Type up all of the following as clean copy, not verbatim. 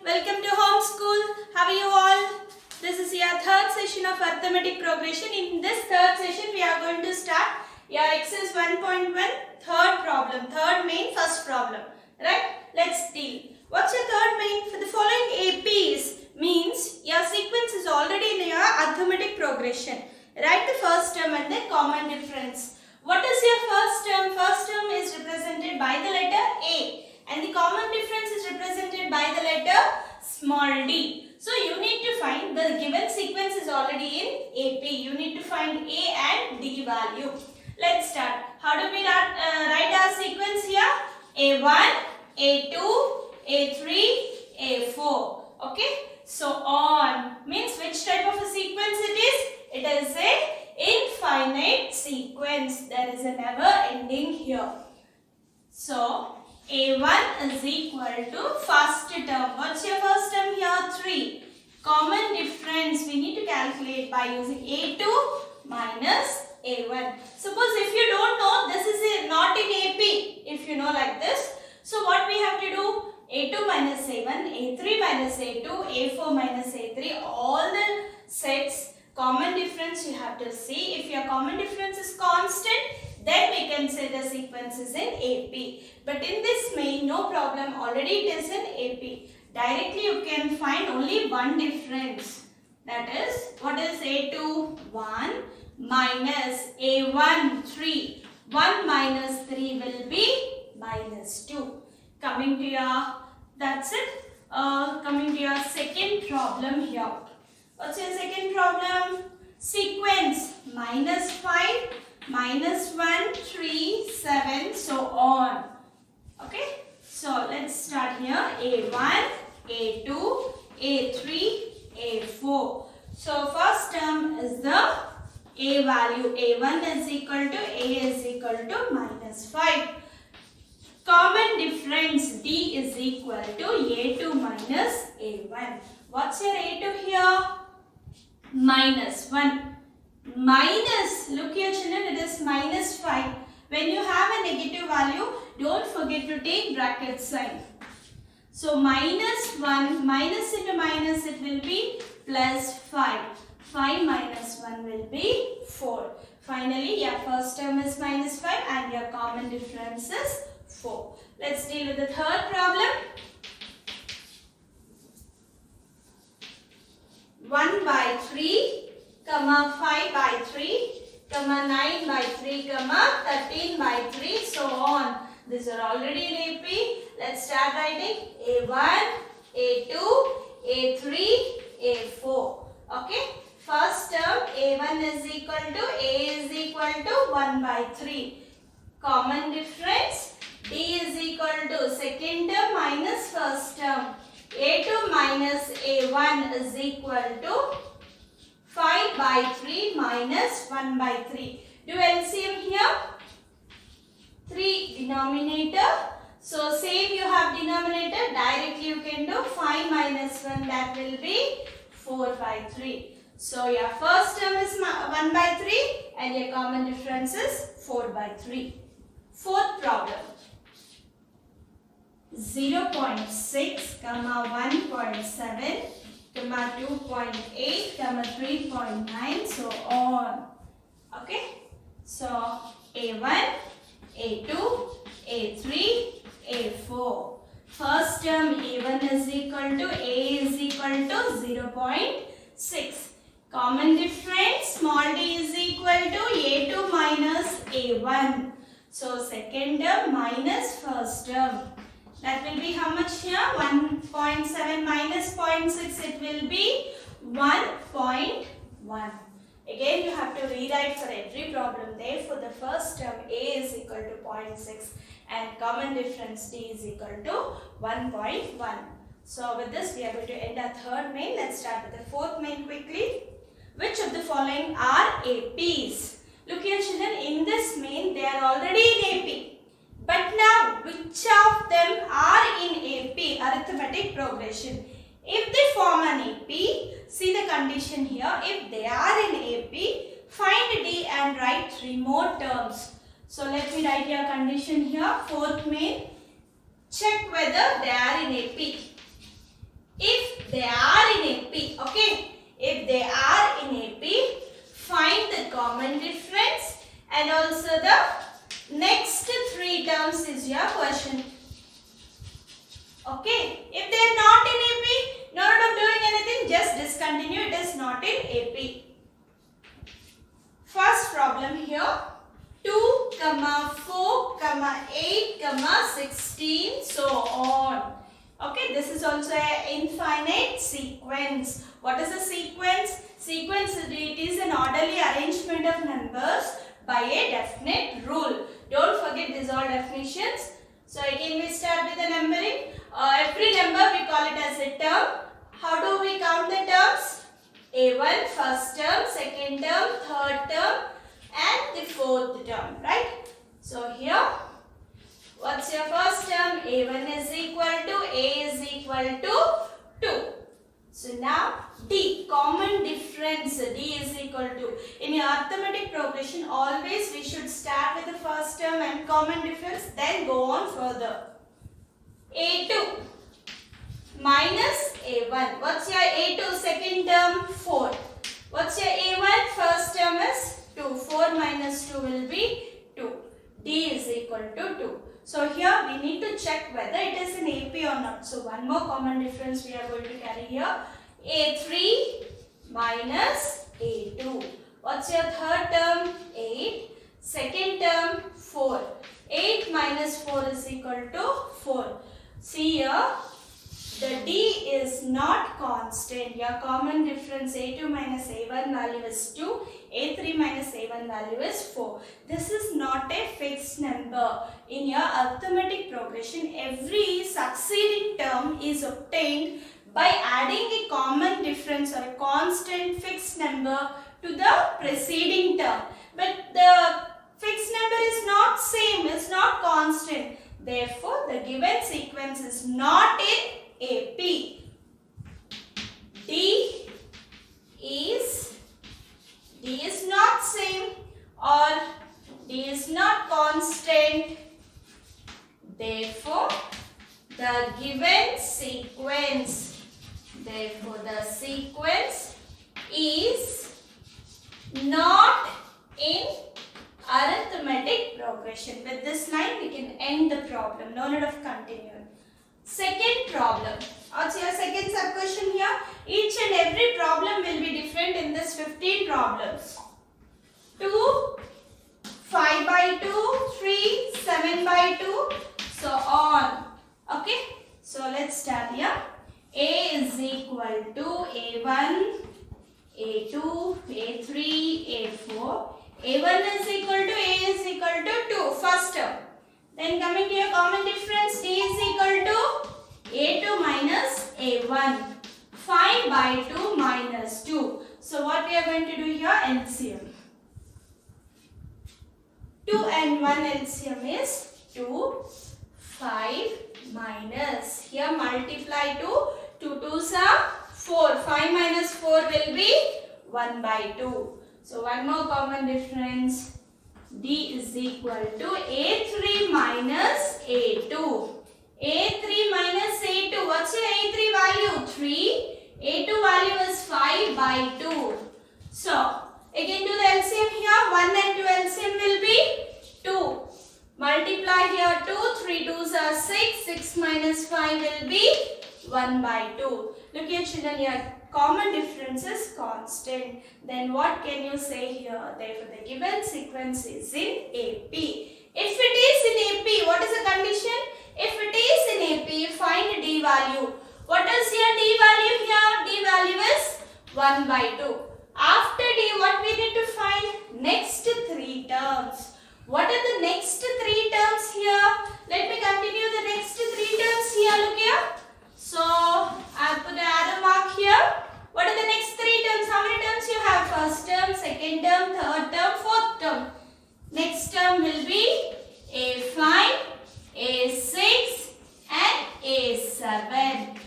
Welcome to Homeschool. How are you all? This is your third session of arithmetic progression. In this third session, we are going to start your exercise 1.1 third problem. Third main, first problem. Right? Let's deal. What's your third main? For the following APs means your sequence is already in your arithmetic progression. Write the first term and the common difference. What is your first term? First term is represented by the letter A. And the common difference is represented by the letter small d. So you need to find the given sequence is already in AP. You need to find A and D value. Let's start. How do we write our sequence here? A1, A2, A3, A4. Okay. So on means which type of a sequence it is? It is a infinite sequence. There is a never ending here. So A1 is equal to first term. What's your first term here? 3. Common difference we need to calculate by using A2 minus A1. Suppose if you don't know, this is not in AP. If you know like this. So what we have to do? A2 minus A1, A3 minus A2, A4 minus A3. All the sets common difference you have to see. If your common difference is constant, then we can say the sequence is in AP. But in this main, no problem. Already it is in AP. Directly you can find only one difference. That is, what is A2? 1 minus A1, 3. 1 minus 3 will be minus 2. Coming to your, that's it. Coming to your second problem here. What's your second problem? Sequence minus 5, minus 1, 3, 7, so on. Okay. So let's start here. A1, A2, A3, A4. So first term is the A value. A1 is equal to A is equal to minus 5. Common difference D is equal to A2 minus A1. What's your A2 here? Minus 1. Minus, look here children, it is minus 5. When you have a negative value, don't forget to take bracket sign. So minus 1, minus into minus, it will be plus 5. 5 minus 1 will be 4. Finally, your first term is minus 5 and your common difference is 4. Let's deal with the third problem. 1 by 3, 5 by 3, 9 by 3, 13 by 3, so on. These are already in AP. Let's start writing A1, A2, A3, A4. Okay. First term A1 is equal to A is equal to 1 by 3. Common difference D is equal to second term minus first term. A2 minus A1 is equal to 5 by 3 minus 1 by 3. Do LCM here. 3 denominator. So same you have denominator. Directly you can do 5 minus 1. That will be 4 by 3. So your first term is 1 by 3 and your common difference is 4 by 3. Fourth problem. 0.6, 1.7, 2.8, 3.9, so on. Okay. So A1, A2, A3, A4. First term A1 is equal to A is equal to 0.6. Common difference small d is equal to A2 minus A1. So second term minus first term. That will be how much here? 1.7 minus 0.6. It will be 1.1. Again, you have to rewrite for every problem there. For the first term, A is equal to 0.6 and common difference D is equal to 1.1. So with this, we are going to end our third main. Let's start with the fourth main quickly. Which of the following are APs? Look here children, in this main, they are already in AP. But now, which of them are in AP, arithmetic progression? If they form an AP, see the condition here. If they are in AP, find D and write 3 more terms. So let me write your condition here. Fourth main, check whether they are in AP. if they are in AP, okay, if they are in AP, find the common difference and also the next 3 terms is your question. Okay, if they are not in AP, no need of doing anything, just discontinue, it is not in AP. First problem here, 2, 4, 8, 16, so on. Okay, this is also an infinite sequence. What is a sequence? Sequence, it is an orderly arrangement of numbers by a definite rule. Don't forget these all definitions. So again we start with the numbering. Every number we call it as a term. How do we count the terms? A1, first term, second term, third term and the fourth term, right? So here, what's your first term? A1 is equal to, A is equal to 2. So now D, common difference, D is equal to. In your arithmetic progression, always we should start with the first term and common difference, then go on further. A2 minus A1. What's your A2 second term? 4. What's your A1 first term is 2. 4 minus 2 will be 2. D is equal to 2. So here we need to check whether it is in AP or not. So one more common difference we are going to carry here. A3 minus A2. What's your third term? 8. Second term 4. 8 minus 4 is equal to 4. See here, the D is not constant. Your common difference A2 minus A1 value is 2. A3 minus A1 value is 4. This is not a fixed number. In your arithmetic progression, every succeeding term is obtained by adding a common difference or a constant fixed number to the preceding term. But the fixed number is not same, it's not constant. Therefore, the given sequence is not in AP. D is not same or D is not constant. Therefore, the given sequence, the sequence is not in arithmetic progression. With this line, we can end the problem. No need of continuing. Second problem. Also your second sub question here. Each and every problem will be different in this 15 problems. 2, 5 by 2, 3, 7 by 2, so on. Okay. So let's start here. A is equal to A1, A2, A3, A4. A1 is equal to A is equal to 2, first term. Then coming to your common difference, D is equal to A2 minus A1. 5 by 2 minus 2. So what we are going to do here? LCM. 2 and 1 LCM is 2. 5 minus. Here multiply 2. 2 2s are 4. 5 minus 4 will be 1 by 2. So one more common difference. D is equal to A3 minus A2. A3 minus A2. What's your A3 value? 3. A2 value is 5 by 2. So again do the LCM here. 1 and 2 LCM will be 2. Multiply here 2. 3 2s are 6. 6 minus 5 will be 1 by 2. Look here children, here common difference is constant. Then what can you say here? Therefore the given sequence is in AP. If it is in AP, what is the condition? If it is in AP, find D value. What is your D value here? D value is 1 by 2. After D, what we need to find? Next 3 terms. What are the next 3 terms here? Let me continue the next 3 terms here. Look here. So, I'll put an arrow mark here. What are the next 3 terms? How many terms you have? First term, second term, third term, fourth term. Next term will be A5, A6 and A7.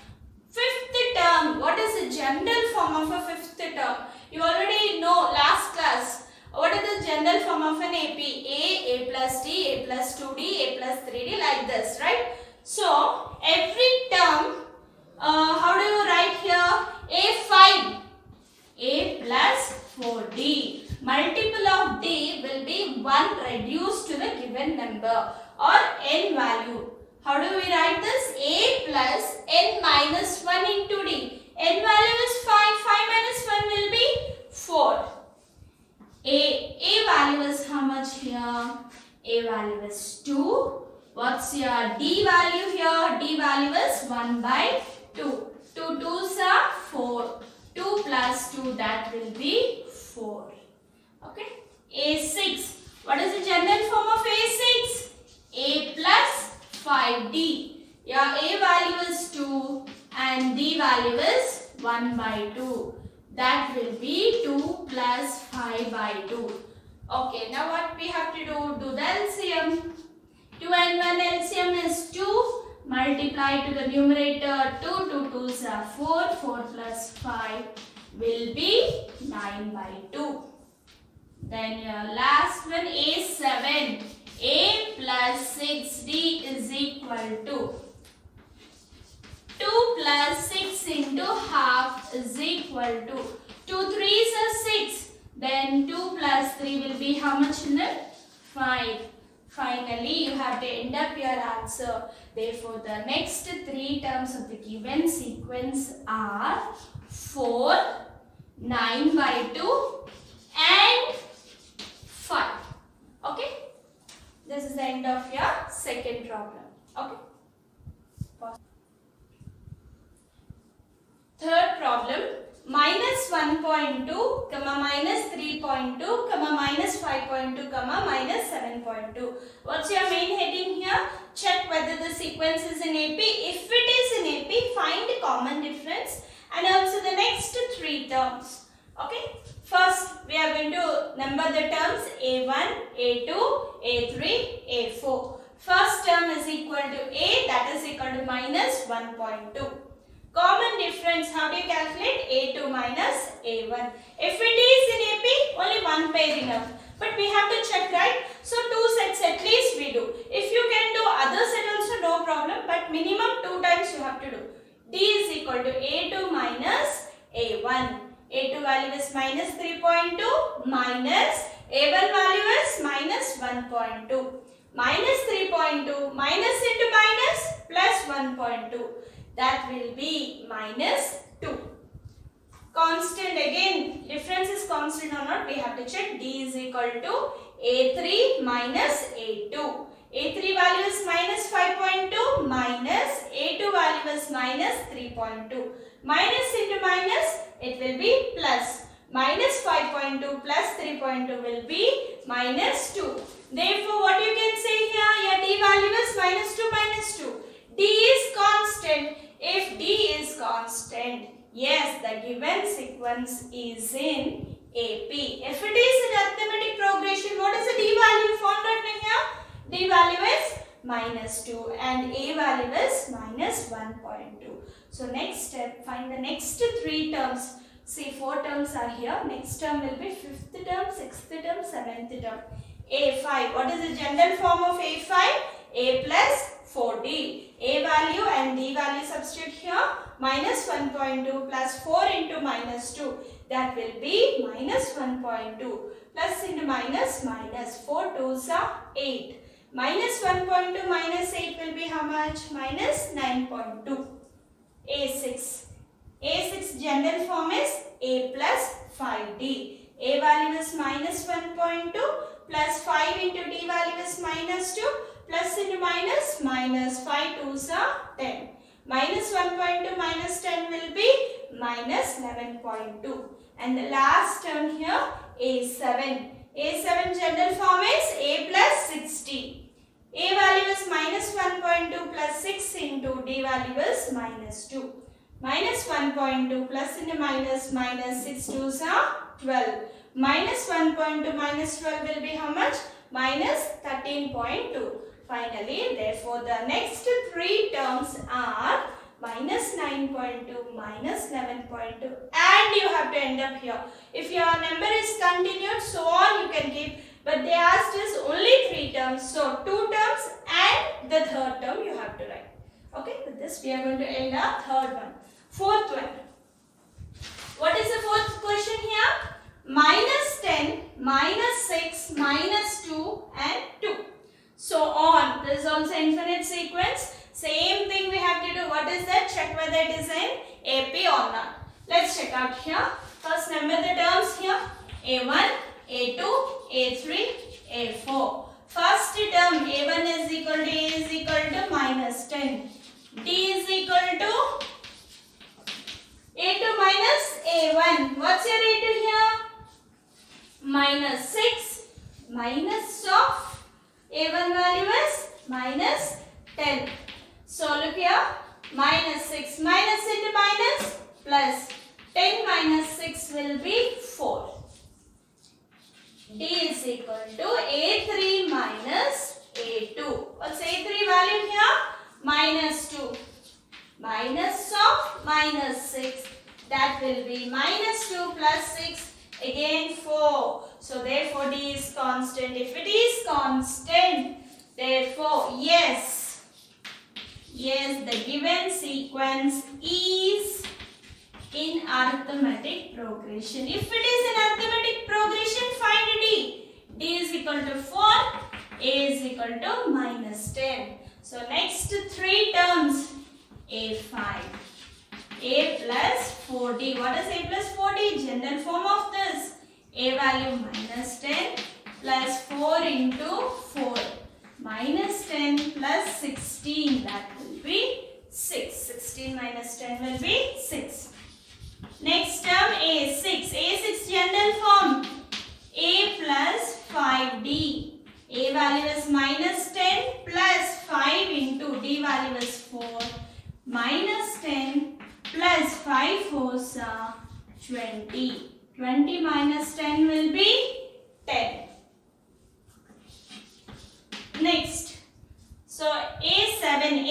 Fifth term. What is the general form of a fifth term? You already know last class. What is the general form of an AP? A plus D, A plus 2D, A plus 3D, like this, right? So, every term, how do you write here? 1 reduced to the given number or n value. How do we write this? A plus n minus 1 into d. N value is 5. 5 minus 1 will be 4. A value is how much here? A value is 2. What's your D value here? D value is 1 by 2. 2 2s are 4. 2 plus 2, that will be 4. Okay. A6. What is the general form of A6? A plus 5D. Your A value is 2 and D value is 1 by 2. That will be 2 plus 5 by 2. Okay, now what we have to do? Do the LCM. 2 and 1 LCM is 2. Multiply to the numerator. 2 2s are 4. 4 plus 5 will be 9 by 2. Then your last one, A7. A plus 6D is equal to 2 plus 6 into half is equal to 2 3s are 6. Then 2 plus 3 will be how much in it? 5. Finally, you have to end up your answer. Therefore, the next 3 terms of the given sequence are 4, 9 by 2 and 5. Okay? This is the end of your second problem. Okay? Third problem, minus 1.2, minus 3.2, minus 5.2, minus 7.2. What's your main heading here? Check whether the sequence is in AP. If it is in AP, find a common difference and also the next 3 terms. Okay. First, we are going to number the terms A1, A2, A3, A4. First term is equal to A, that is equal to minus 1.2. Common difference, how do you calculate? A2 minus A1. If it is in AP, only one pair enough. But we have to check, right? So 2 sets at least we do. If you can do other set also, no problem. But minimum 2 times you have to do. D is equal to A2 minus A1. A2 value is minus 3.2 minus A1 value is minus 1.2. Minus 3.2 minus into minus plus 1.2. That will be minus 2. Constant again, difference is constant or not, we have to check. D is equal to A3 minus A2. A3 value is minus 5.2 minus A2 value is minus 3.2. Minus into minus, it will be plus. Minus 5.2 plus 3.2 will be minus 2. Therefore, what you can say here, your D value is minus 2 minus 2. D is constant. If D is constant, yes, the given sequence is in AP. If it is in arithmetic progression, what is the D value found right here? D value is minus 2 and A value is minus 1.2. So next step, find the next 3 terms. See, 4 terms are here. Next term will be 5th term, 6th term, 7th term. A5. What is the general form of A5? A plus 4D. A value and D value substitute here. Minus 1.2 plus 4 into minus 2. That will be minus 1.2. Plus into minus minus. 4 2s are 8. Minus 1.2 minus 8 will be how much? Minus 9.2. A6. A6 general form is A plus 5D. A value is minus 1.2 plus 5 into D value is minus 2 plus into minus minus 5 2s are 10. Minus 1.2 minus 10 will be minus 11.2. And the last term here A7. A7 general form is A plus 60. A value is minus 1.2 plus 6 into D value is minus 2. Minus 1.2 plus into minus minus 6 2s are 12. Minus 1.2 minus 12 will be how much? Minus 13.2. Finally, therefore, the next 3 terms are minus 9.2, minus 11.2 and you have to end up here. If your number is continued, so on you can keep. But they asked us only 3 terms. So, 2 terms and the third term you have to write. Okay, with this we are going to end our third one. Fourth one. What is the fourth question here? Minus 10, minus 6, minus 2, check whether it is in AP or not. Let's check out here. First number the terms here. A1, A2, A3, A4. First term A1 is equal to A is equal to minus 10. D is equal to A2 minus A1. What's your A2 here? Minus 6. Minus of A1 value is minus 10. So look here. Minus 6 minus into minus plus 10 minus 6 will be 4. D is equal to A3 minus A2. What's A3 value here? Minus 2. Minus of minus 6. That will be minus 2 plus 6. Again 4. So therefore D is constant. If it is constant, therefore yes, the given sequence is in arithmetic progression. If it is in arithmetic progression, find D. D is equal to 4, A is equal to minus 10. So next three terms, A5. A plus 4D. What is A plus 4D? General form of this. A value minus 10 plus 4 into 4. Minus 10 plus 16. That will be 6. 16 minus 10 will be 6. Next term A6. A6 general form. A plus 5D. A value is minus 10 plus 5 into D value is 4. Minus 10 plus 5 fours are 20. 20 minus 10 will be 10. Next. So A7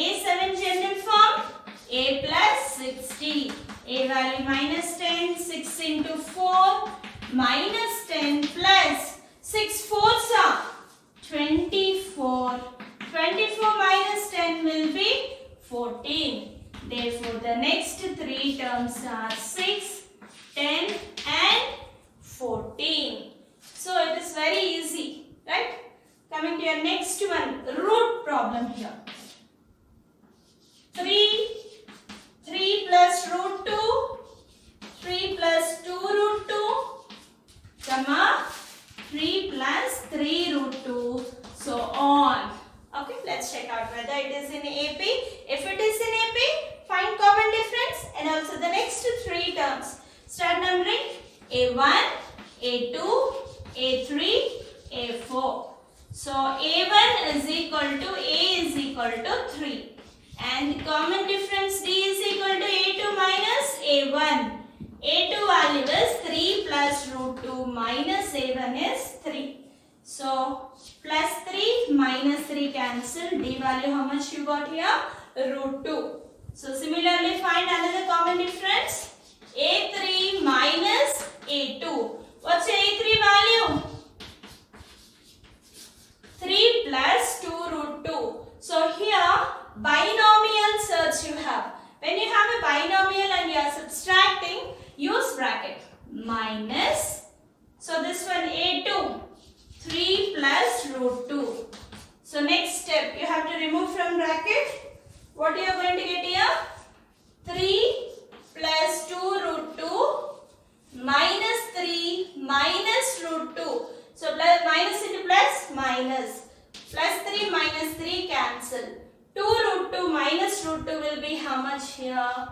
general form. A plus 60. A value minus 10. 6 into 4 minus 10 plus 6 fours are 24. 24 minus 10 will be 14. Therefore, the next three terms are 6, 10 and 14. So, it is very easy, right? Coming to your next one, root problem here. 3 plus root 2, 3 plus 2 root 2, comma 3 plus 3 root 2, so on. Okay, let's check out whether it is in AP. If it is in AP, find common difference and also the next three terms. Start numbering A1, A2, A3, A4. So A1 is equal to A is equal to 3. And common difference D is equal to A2 minus A1. A2 value is 3 plus root 2 minus A1 is 3. So plus 3 minus 3 cancel. D value how much you got here? Root 2. So similarly find another common difference. A3 minus A2. What's your A3 value? 3 plus 2 root 2. So here binomial search you have. When you have a binomial and you are subtracting, use bracket. Minus. So this one A2. 3 plus root 2. So next step you have to remove from bracket. What you are going to get here? 3 plus 2 root 2 minus 3 minus root 2. So plus minus into plus minus. Plus 3 minus 3 cancel. 2 root 2 minus root 2 will be how much here?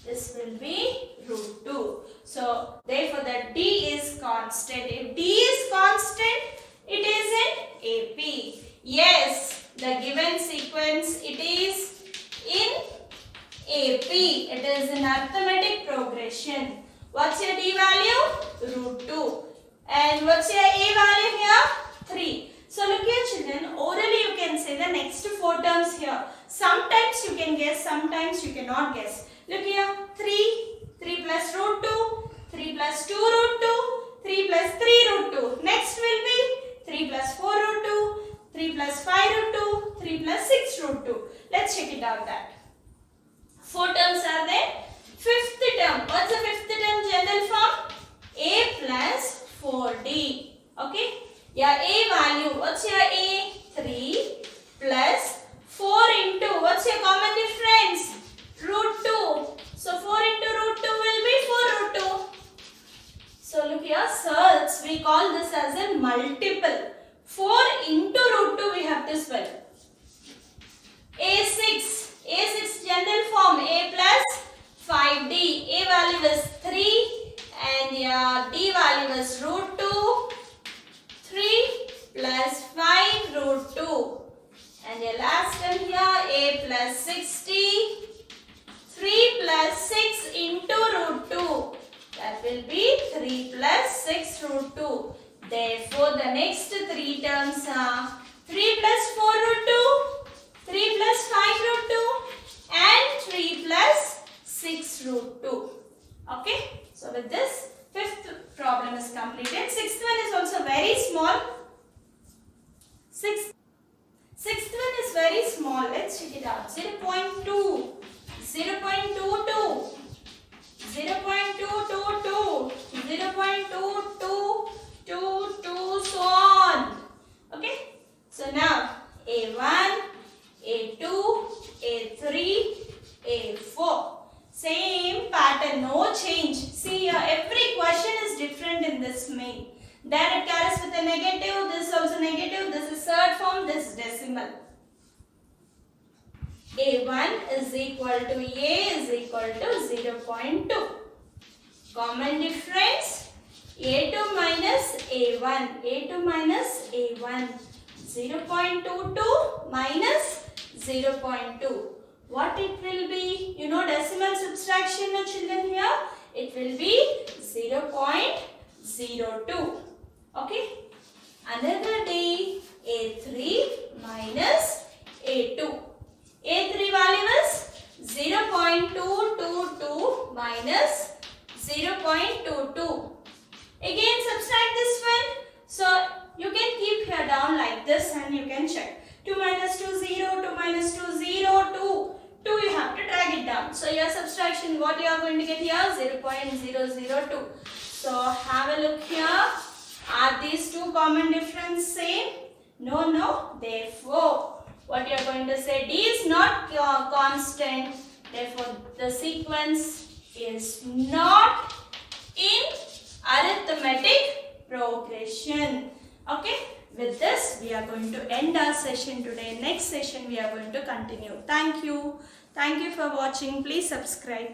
This will be root 2. So therefore the D is constant. If D is constant, it is in AP. Yes, the given sequence it is in AP. It is in arithmetic progression. What's your D value? Root 2. And what's your A value here? 3. So look here children, orally you can say the next 4 terms here. Sometimes you can guess, sometimes you cannot guess. Look here, 3 plus root 2, 3 plus 2 root 2, 3 plus 3 root 2. Next will be 3 plus 4 root 2, 3 plus 5 root 2, 3 plus 6 root 2. Let's check it out that. 4 terms are there. Fifth term. What's the fifth term general form? A plus 4D. Okay. Yeah, A value. What's your A? 3 plus 4 into. What's your common difference? Root 2 multiple. 4 into root 2 we have to spell. A6 general form, A plus 5D. A value is 3 and D value is root 2. 3 plus 5 root 2. And the last one here, A plus 60. 3 plus 6 into root 2. That will be 3 plus 6 root 2. Therefore, the next 3 terms are 3 plus 4 root 2, 3 plus 5 root 2 and 3 plus 6 root 2. Okay. So, with this, 5th problem is completed. 6th one is also very small. 6th one is very small. Let's check it out. 0.2, 0.22, 0.222, 0.2222, so on. Okay. So now A1, A2, A3, A4. Same pattern, no change. See here, every question is different in this main. Then it carries with a negative, this is also negative, this is third form, this is decimal. A1 is equal to A is equal to 0.2. Common difference, A2 minus A1, A2 minus A1, 0.22 minus 0.2. What it will be? You know decimal subtraction, no children here? It will be 0.02. Okay. Another day, A3 minus A2. A3 value is 0.222 minus 0.22. Again subtract this one. So you can keep here down like this and you can check. 2 minus 2, 0, 2 minus 2, 0, 2. 2 you have to drag it down. So your subtraction, what you are going to get here? 0.002. So have a look here. Are these two common difference same? No. Therefore, what you are going to say, D is not constant. Therefore, the sequence is not in arithmetic progression. Okay. With this, we are going to end our session today. Next session, we are going to continue. Thank you. Thank you for watching. Please subscribe.